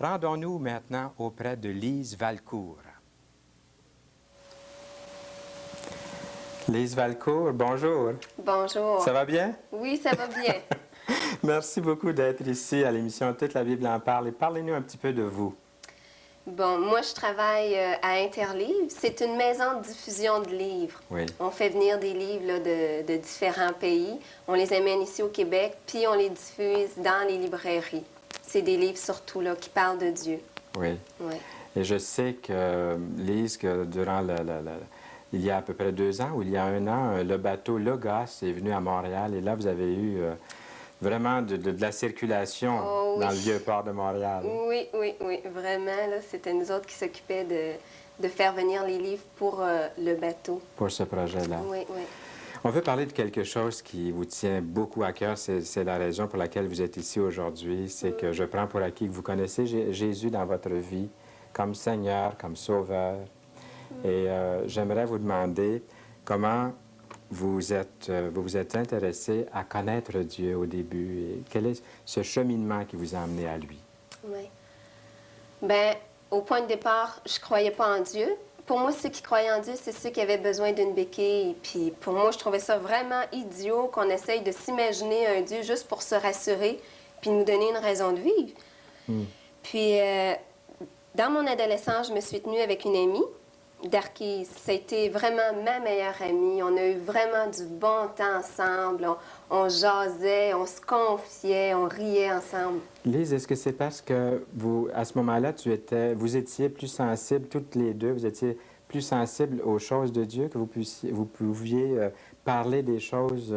Rendons-nous maintenant auprès de Lise Valcourt. Lise Valcourt, bonjour. Bonjour. Ça va bien? Oui, ça va bien. Merci beaucoup d'être ici à l'émission Toute la Bible en parle. Et parlez-nous un petit peu de vous. Bon, moi, je travaille à Interlivre. C'est une maison de diffusion de livres. Oui. On fait venir des livres là, de différents pays. On les amène ici au Québec, puis on les diffuse dans les librairies. C'est des livres surtout là, qui parlent de Dieu. Oui. Oui. Et je sais que, Lise, que durant il y a à peu près 2 ans ou il y a 1 an, le bateau Logos est venu à Montréal. Et là, vous avez eu vraiment de la circulation Oh, oui. dans le vieux port de Montréal. Oui, oui, oui. Vraiment, là, c'était nous autres qui s'occupaient de faire venir les livres pour le bateau. Pour ce projet-là. Oui, oui. On veut parler de quelque chose qui vous tient beaucoup à cœur. C'est la raison pour laquelle vous êtes ici aujourd'hui. C'est que je prends pour acquis que vous connaissez Jésus dans votre vie comme Seigneur, comme Sauveur. Et j'aimerais vous demander comment vous vous êtes intéressé à connaître Dieu au début et quel est ce cheminement qui vous a amené à lui. Oui. Bien, au point de départ, je ne croyais pas en Dieu. Pour moi, ceux qui croyaient en Dieu, c'est ceux qui avaient besoin d'une béquille. Puis pour moi, je trouvais ça vraiment idiot qu'on essaye de s'imaginer un Dieu juste pour se rassurer puis nous donner une raison de vivre. Puis, dans mon adolescence, je me suis tenue avec une amie, Darkise. Ça a été vraiment ma meilleure amie. On a eu vraiment du bon temps ensemble. On jasait, on se confiait, on riait ensemble. Lise, est-ce que c'est parce que vous, à ce moment-là, vous étiez plus sensibles, toutes les deux, vous étiez plus sensibles aux choses de Dieu, que vous pouviez parler des choses...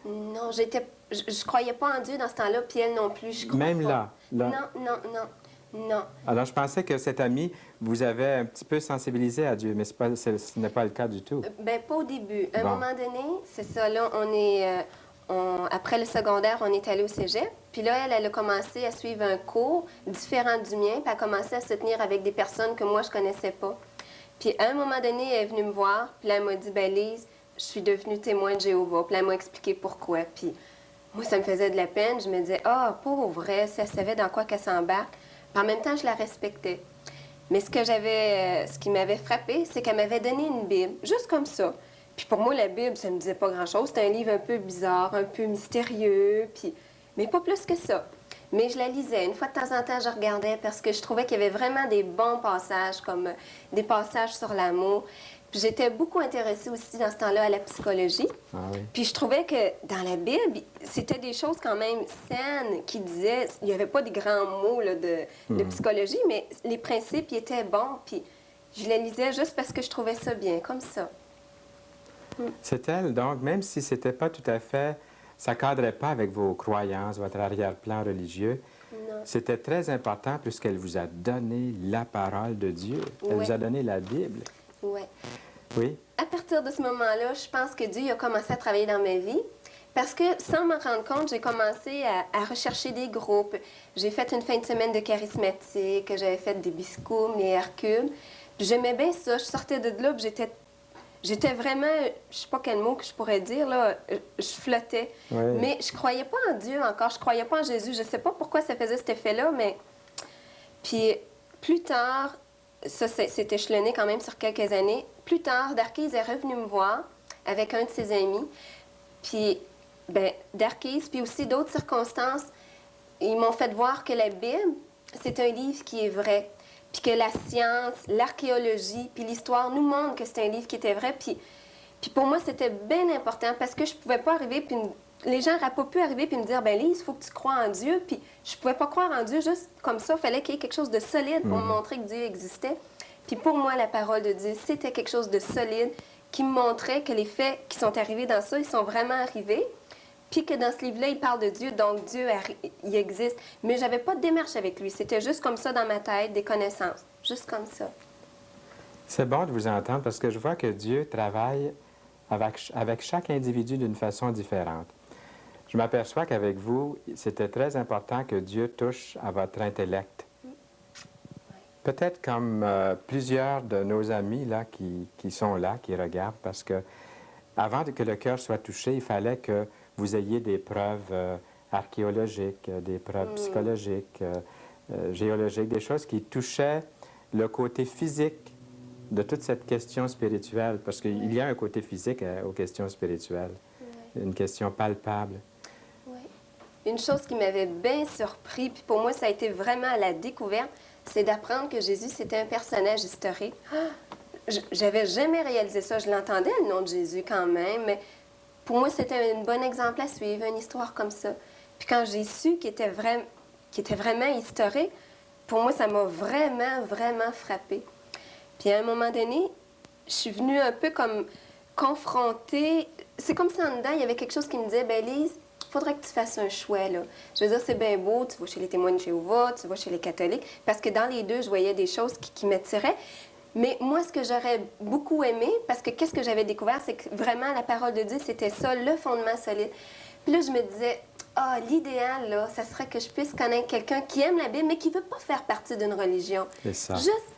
Non, je croyais pas en Dieu dans ce temps-là, puis elle non plus, je crois Même pas. là? Non. Alors, je pensais que cette amie vous avait un petit peu sensibilisé à Dieu, mais ce n'est pas le cas du tout. Bien, pas au début. À un Bon. moment donné, c'est ça, là, après le secondaire, on est allé au cégep. Puis là, elle a commencé à suivre un cours différent du mien, puis elle a commencé à se tenir avec des personnes que moi, je connaissais pas. Puis à un moment donné, elle est venue me voir, puis là, elle m'a dit, ben Lise, je suis devenue témoin de Jéhovah. Puis là, elle m'a expliqué pourquoi. Puis moi, ça me faisait de la peine. Je me disais, ah, pauvre vrai, si elle savait dans quoi qu'elle s'embarque. Puis en même temps, je la respectais. Mais ce qui m'avait frappée, c'est qu'elle m'avait donné une Bible, juste comme ça. Puis pour moi, la Bible, ça ne me disait pas grand-chose. C'était un livre un peu bizarre, un peu mystérieux, mais pas plus que ça. Mais je la lisais. Une fois de temps en temps, je regardais parce que je trouvais qu'il y avait vraiment des bons passages, comme des passages sur l'amour. Puis j'étais beaucoup intéressée aussi dans ce temps-là à la psychologie. Ah oui. Puis je trouvais que dans la Bible, c'était des choses quand même saines qui disaient... Il n'y avait pas des grands mots là, de psychologie, mais les principes, ils étaient bons. Puis je les lisais juste parce que je trouvais ça bien, comme ça. C'est elle, donc, même si c'était pas tout à fait... Ça ne cadrait pas avec vos croyances, votre arrière-plan religieux, Non. c'était très important puisqu'elle vous a donné la parole de Dieu. Elle Ouais. vous a donné la Bible. Oui. Oui? À partir de ce moment-là, je pense que Dieu a commencé à travailler dans ma vie. Parce que sans m'en rendre compte, j'ai commencé à rechercher des groupes. J'ai fait une fin de semaine de charismatique, j'avais fait des biscoums, les Hercules. Puis j'aimais bien ça. Je sortais de là, puis j'étais vraiment, je sais pas quel mot que je pourrais dire, là, je flottais. Oui. Mais je croyais pas en Dieu encore, je croyais pas en Jésus. Je sais pas pourquoi ça faisait cet effet-là, mais... Puis plus tard, ça s'est échelonné quand même sur quelques années. Plus tard, Darkise est revenu me voir avec un de ses amis. Puis, ben, Darkise, puis aussi d'autres circonstances, ils m'ont fait voir que la Bible, c'est un livre qui est vrai. Puis que la science, l'archéologie, puis l'histoire nous montrent que c'est un livre qui était vrai. Puis pour moi, c'était bien important parce que je pouvais pas arriver, puis les gens n'auraient pas pu arriver puis me dire, ben Lise, il faut que tu crois en Dieu. Puis je pouvais pas croire en Dieu juste comme ça. Il fallait qu'il y ait quelque chose de solide pour me montrer que Dieu existait. Puis pour moi, la parole de Dieu, c'était quelque chose de solide qui me montrait que les faits qui sont arrivés dans ça, ils sont vraiment arrivés. Puis que dans ce livre-là, il parle de Dieu, donc Dieu, il existe. Mais j'avais pas de démarche avec lui. C'était juste comme ça dans ma tête, des connaissances. Juste comme ça. C'est bon de vous entendre parce que je vois que Dieu travaille avec chaque individu d'une façon différente. Je m'aperçois qu'avec vous, c'était très important que Dieu touche à votre intellect. Peut-être comme plusieurs de nos amis là, qui sont là, qui regardent, parce que avant que le cœur soit touché, il fallait que vous ayez des preuves archéologiques, des preuves psychologiques, géologiques, des choses qui touchaient le côté physique de toute cette question spirituelle, parce qu'il y a un côté physique aux questions spirituelles, une question palpable. Oui. Une chose qui m'avait bien surpris, puis pour moi, ça a été vraiment la découverte, c'est d'apprendre que Jésus, c'était un personnage historique. J'avais jamais réalisé ça. Je l'entendais, le nom de Jésus, quand même, mais pour moi, c'était un bon exemple à suivre, une histoire comme ça. Puis quand j'ai su qu'il était vraiment historique, pour moi, ça m'a vraiment, vraiment frappée. Puis à un moment donné, je suis venue un peu comme confrontée. C'est comme si en dedans, il y avait quelque chose qui me disait, ben Lise, il faudrait que tu fasses un choix, là. Je veux dire, c'est bien beau, tu vas chez les témoins de Jéhovah, tu vas chez les catholiques, parce que dans les deux, je voyais des choses qui m'attiraient. Mais moi, ce que j'aurais beaucoup aimé, parce que qu'est-ce que j'avais découvert, c'est que vraiment, la parole de Dieu, c'était ça, le fondement solide. Puis là, je me disais, l'idéal, là, ça serait que je puisse connaître quelqu'un qui aime la Bible, mais qui ne veut pas faire partie d'une religion. C'est ça. Juste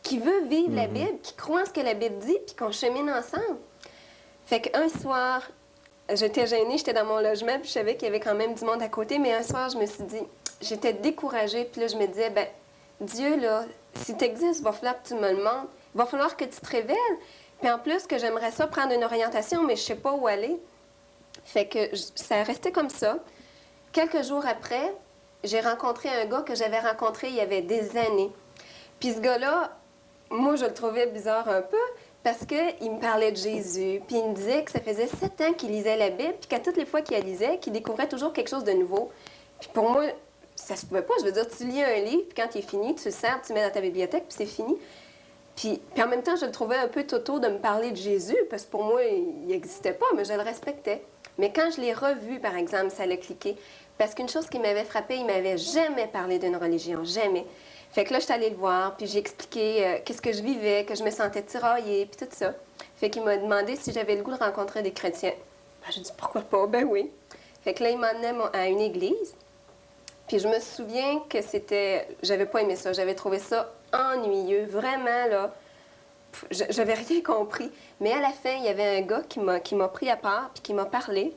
qui veut vivre la Bible, qui croit en ce que la Bible dit, puis qu'on chemine ensemble. Fait qu'un soir, j'étais gênée, j'étais dans mon logement, puis je savais qu'il y avait quand même du monde à côté, mais un soir, je me suis dit, j'étais découragée, puis là, je me disais, ben Dieu, là, si tu existes, il va falloir que tu me le montres. Il va falloir que tu te révèles. Puis en plus, que j'aimerais ça prendre une orientation, mais je sais pas où aller. Fait que ça restait comme ça. Quelques jours après, j'ai rencontré un gars que j'avais rencontré il y avait des années. Puis ce gars-là, moi, je le trouvais bizarre un peu parce qu'il me parlait de Jésus. Puis il me disait que ça faisait 7 ans qu'il lisait la Bible, puis qu'à toutes les fois qu'il la lisait, qu'il découvrait toujours quelque chose de nouveau. Puis pour moi, ça se pouvait pas. Je veux dire, tu lis un livre, puis quand il est fini, tu le sers, tu le mets dans ta bibliothèque, puis c'est fini. Puis en même temps, je le trouvais un peu toto de me parler de Jésus, parce que pour moi, il n'existait pas, mais je le respectais. Mais quand je l'ai revu, par exemple, ça l'a cliqué. Parce qu'une chose qui m'avait frappée, il m'avait jamais parlé d'une religion, jamais. Fait que là, je suis allée le voir, puis j'ai expliqué qu'est-ce que je vivais, que je me sentais tiraillée, puis tout ça. Fait qu'il m'a demandé si j'avais le goût de rencontrer des chrétiens. Ben, j'ai dit, pourquoi pas? Ben oui. Fait que là, il m'emmenait à une église. Puis je me souviens que j'avais pas aimé ça, j'avais trouvé ça ennuyeux, vraiment, là. J'avais rien compris. Mais à la fin, il y avait un gars qui m'a pris à part, puis qui m'a parlé.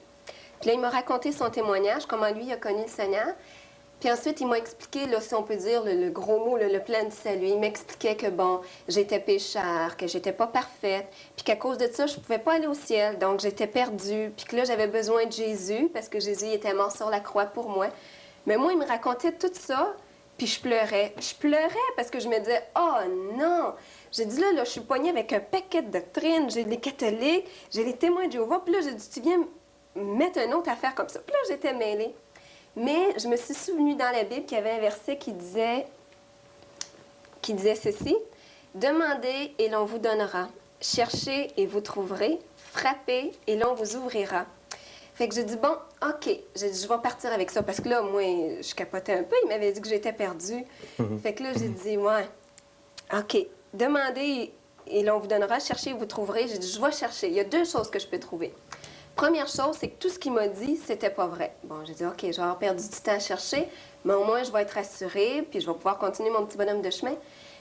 Puis là, il m'a raconté son témoignage, comment lui il a connu le Seigneur. Puis ensuite, il m'a expliqué, là, si on peut dire, le gros mot, le plan du salut. Il m'expliquait que, bon, j'étais pécheur, que j'étais pas parfaite, puis qu'à cause de ça, je pouvais pas aller au ciel, donc j'étais perdue, puis que là, j'avais besoin de Jésus, parce que Jésus était mort sur la croix pour moi. Mais moi, il me racontait tout ça, puis je pleurais. Je pleurais parce que je me disais, oh non! J'ai dit, là, je suis poignée avec un paquet de doctrines, j'ai les catholiques, j'ai les témoins de Jéhovah, puis là, j'ai dit, tu viens mettre une autre affaire comme ça. Puis là, j'étais mêlée. Mais je me suis souvenue dans la Bible qu'il y avait un verset qui disait ceci, « Demandez et l'on vous donnera. Cherchez et vous trouverez. Frappez et l'on vous ouvrira. » Fait que j'ai dit, bon, OK. J'ai dit, je vais partir avec ça. Parce que là, moi, je capotais un peu. Il m'avait dit que j'étais perdue. Fait que là, j'ai dit, ouais, OK. Demandez et l'on vous donnera. Cherchez et vous trouverez. J'ai dit, je vais chercher. Il y a 2 choses que je peux trouver. Première chose, c'est que tout ce qu'il m'a dit, c'était pas vrai. Bon, j'ai dit, OK, je vais avoir perdu du temps à chercher, mais au moins, je vais être rassurée, puis je vais pouvoir continuer mon petit bonhomme de chemin.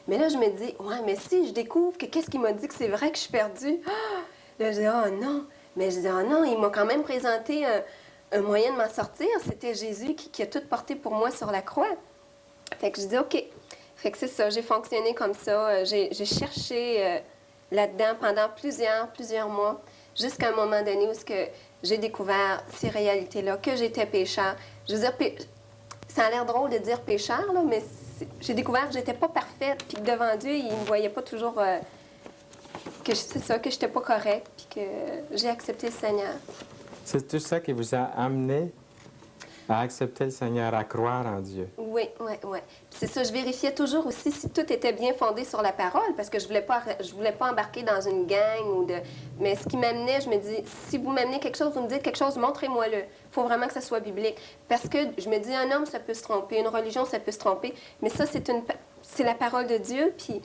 Mais là, je me dis, ouais, mais si je découvre que qu'est-ce qu'il m'a dit que c'est vrai que je suis perdue, là, je dis, oh non. Mais je dis, oh non, il m'a quand même présenté un moyen de m'en sortir. C'était Jésus qui a tout porté pour moi sur la croix. Fait que je dis, OK. Fait que c'est ça, j'ai fonctionné comme ça. J'ai cherché là-dedans pendant plusieurs mois. Jusqu'à un moment donné où j'ai découvert ces réalités-là, que j'étais pécheur. Je veux dire, ça a l'air drôle de dire pécheur, là, mais j'ai découvert que j'étais pas parfaite, puis que devant Dieu, il me voyait pas toujours que j'étais pas correcte, puis que j'ai accepté le Seigneur. C'est tout ça qui vous a amené à accepter le Seigneur, à croire en Dieu. Oui. C'est ça, je vérifiais toujours aussi si tout était bien fondé sur la parole, parce que je voulais pas embarquer dans une gang mais ce qui m'amenait, je me dis, si vous m'amenez quelque chose, vous me dites quelque chose, montrez-moi-le. Il faut vraiment que ça soit biblique. Parce que je me dis, un homme, ça peut se tromper, une religion, ça peut se tromper, mais ça, c'est la parole de Dieu, puis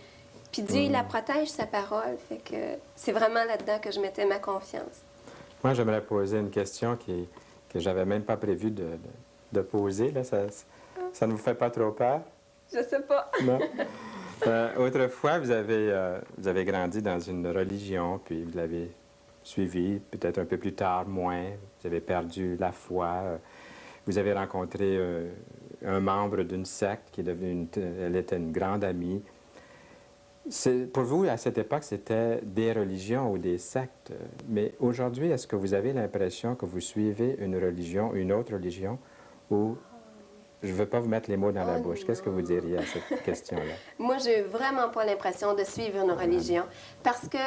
Dieu, il la protège, sa parole. Fait que c'est vraiment là-dedans que je mettais ma confiance. Moi, j'aimerais poser une question que j'avais même pas prévu de poser. Là. Ça ne vous fait pas trop peur? Je sais pas. Non. Autrefois, vous avez grandi dans une religion, puis vous l'avez suivie, peut-être un peu plus tard, moins. Vous avez perdu la foi. Vous avez rencontré un membre d'une secte qui est devenue elle était une grande amie. Pour vous, à cette époque, c'était des religions ou des sectes. Mais aujourd'hui, est-ce que vous avez l'impression que vous suivez une religion, une autre religion, ou je ne veux pas vous mettre les mots dans la bouche. Qu'est-ce que vous diriez à cette question-là? Moi, j'ai vraiment pas l'impression de suivre une religion parce que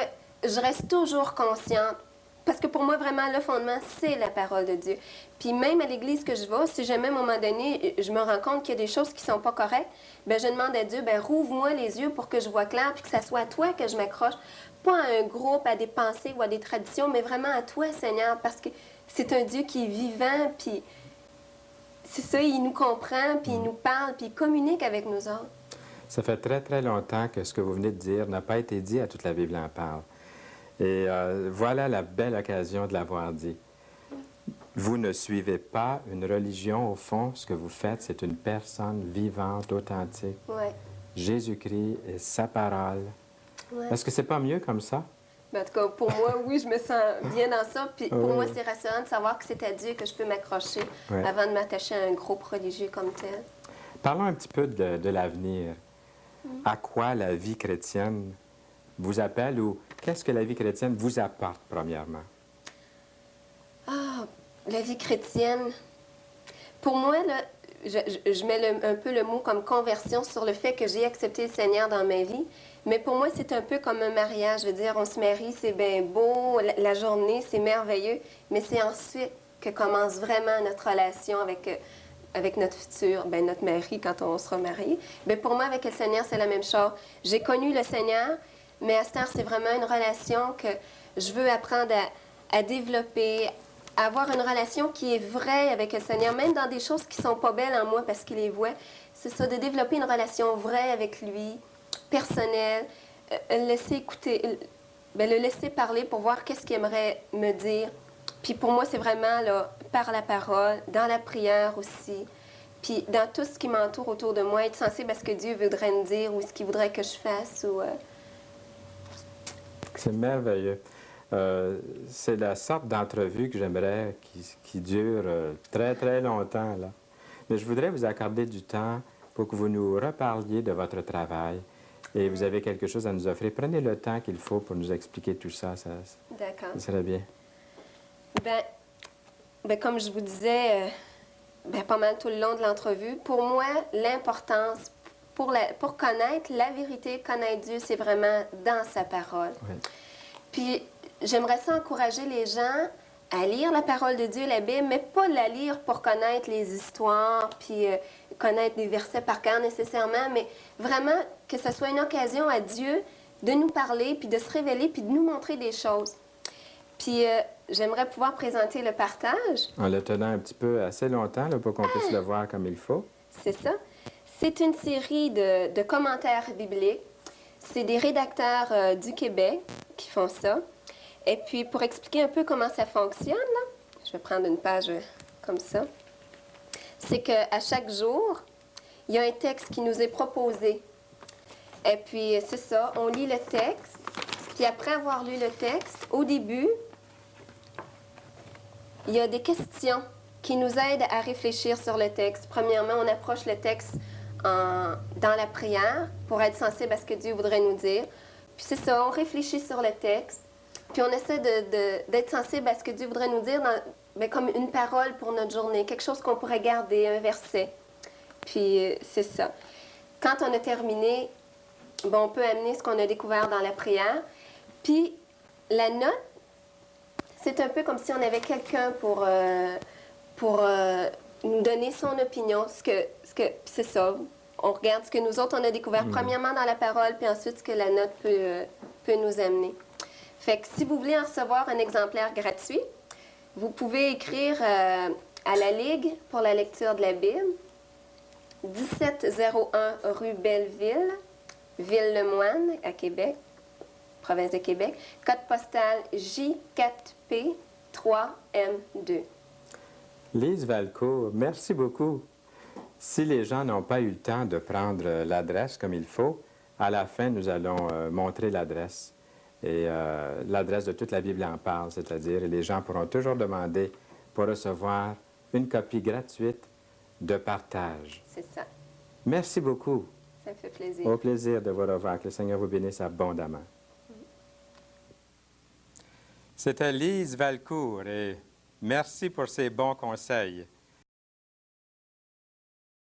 je reste toujours consciente. Parce que pour moi, vraiment, le fondement, c'est la parole de Dieu. Puis même à l'église que je vais, si jamais à un moment donné, je me rends compte qu'il y a des choses qui sont pas correctes, bien, je demande à Dieu, bien, rouvre-moi les yeux pour que je vois clair, puis que ça soit à toi que je m'accroche. Pas à un groupe, à des pensées ou à des traditions, mais vraiment à toi, Seigneur, parce que c'est un Dieu qui est vivant, puis c'est ça, il nous comprend, puis il nous parle, puis il communique avec nous autres. Ça fait très, très longtemps que ce que vous venez de dire n'a pas été dit à toute la Bible en parle. Et voilà la belle occasion de l'avoir dit. Vous ne suivez pas une religion, au fond, ce que vous faites, c'est une personne vivante, authentique. Ouais. Jésus-Christ et sa parole. Ouais. Est-ce que c'est pas mieux comme ça? Ben, en tout cas, pour moi, oui, je me sens bien dans ça. Puis pour moi, c'est rassurant de savoir que c'est à Dieu que je peux m'accrocher avant de m'attacher à un groupe religieux comme tel. Parlons un petit peu de l'avenir. À quoi la vie chrétienne vous appelle ou qu'est-ce que la vie chrétienne vous apporte, premièrement? Ah, la vie chrétienne. Pour moi, là, je mets un peu le mot comme conversion sur le fait que j'ai accepté le Seigneur dans ma vie. Mais pour moi, c'est un peu comme un mariage. Je veux dire, on se marie, c'est bien beau, la journée, c'est merveilleux. Mais c'est ensuite que commence vraiment notre relation avec notre futur, bien, notre mari quand on sera marié. Bien, pour moi, avec le Seigneur, c'est la même chose. J'ai connu le Seigneur, mais à cette heure, c'est vraiment une relation que je veux apprendre à développer, à avoir une relation qui est vraie avec le Seigneur, même dans des choses qui ne sont pas belles en moi parce qu'il les voit. C'est ça, de développer une relation vraie avec lui, personnelle, le laisser écouter, bien, le laisser parler pour voir qu'est-ce qu'il aimerait me dire. Puis pour moi, c'est vraiment là, par la parole, dans la prière aussi, puis dans tout ce qui m'entoure autour de moi, être sensible à ce que Dieu voudrait me dire ou ce qu'il voudrait que je fasse. C'est merveilleux. C'est la sorte d'entrevue que j'aimerais qui dure très, très longtemps, là. Mais je voudrais vous accorder du temps pour que vous nous reparliez de votre travail. Et vous avez quelque chose à nous offrir. Prenez le temps qu'il faut pour nous expliquer tout ça. D'accord. Ça serait bien. Ben, comme je vous disais, pas mal tout le long de l'entrevue, pour moi, l'importance pour connaître la vérité, connaître Dieu, c'est vraiment dans sa parole. Oui. Puis, j'aimerais ça encourager les gens à lire la parole de Dieu, la Bible, mais pas la lire pour connaître les histoires, puis connaître des versets par cœur nécessairement, mais vraiment que ce soit une occasion à Dieu de nous parler, puis de se révéler, puis de nous montrer des choses. Puis, j'aimerais pouvoir présenter le partage. En le tenant un petit peu assez longtemps là, pour qu'on puisse le voir comme il faut. C'est ça. C'est une série de commentaires bibliques. C'est des rédacteurs du Québec qui font ça. Et puis, pour expliquer un peu comment ça fonctionne, là, je vais prendre une page comme ça. C'est qu'à chaque jour, il y a un texte qui nous est proposé. Et puis, c'est ça, on lit le texte. Puis après avoir lu le texte, au début, il y a des questions qui nous aident à réfléchir sur le texte. Premièrement, on approche le texte dans la prière pour être sensible à ce que Dieu voudrait nous dire. Puis c'est ça, on réfléchit sur le texte. Puis on essaie d'être sensible à ce que Dieu voudrait nous dire comme une parole pour notre journée, quelque chose qu'on pourrait garder, un verset. Puis c'est ça. Quand on a terminé, on peut amener ce qu'on a découvert dans la prière. Puis la note, c'est un peu comme si on avait quelqu'un pour nous donner son opinion. C'est ça. On regarde ce que nous autres, on a découvert premièrement dans la parole, puis ensuite ce que la note peut nous amener. Fait que si vous voulez en recevoir un exemplaire gratuit, vous pouvez écrire à la Ligue pour la lecture de la Bible, 1701 rue Belleville, Ville-le-Moine, à Québec, province de Québec, code postal J4P 3M2. Lise Valcourt, merci beaucoup. Si les gens n'ont pas eu le temps de prendre l'adresse comme il faut, à la fin, nous allons montrer l'adresse. Et l'adresse de toute la Bible en parle, c'est-à-dire les gens pourront toujours demander pour recevoir une copie gratuite de partage. C'est ça. Merci beaucoup. Ça me fait plaisir. Au plaisir de vous revoir. Que le Seigneur vous bénisse abondamment. C'était Lise Valcourt et merci pour ses bons conseils.